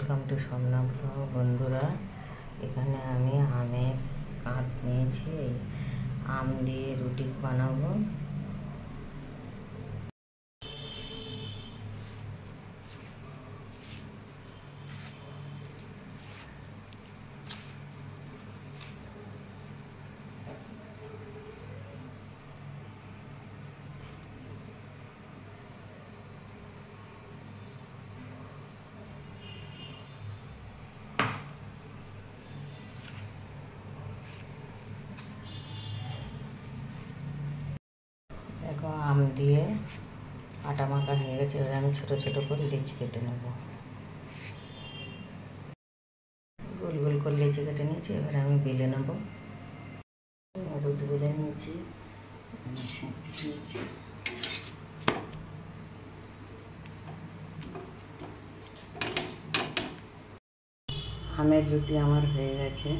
Welcome to Swapna blog. বন্ধুরা, এখানে আমি আমের কাঁধ নিয়েছি, আম দিয়ে রুটি বানাবো। দেখো, আম দিয়ে আটা মাখা হয়ে গেছে। এবার আমি ছোটো ছোটো করে লেচি কেটে নেব। গোল গোল করে লেচি কেটে নিয়েছি। এবার আমি বেলে নেব। রুটি বেলে নিয়েছি। আমের রুটি আমার হয়ে গেছে।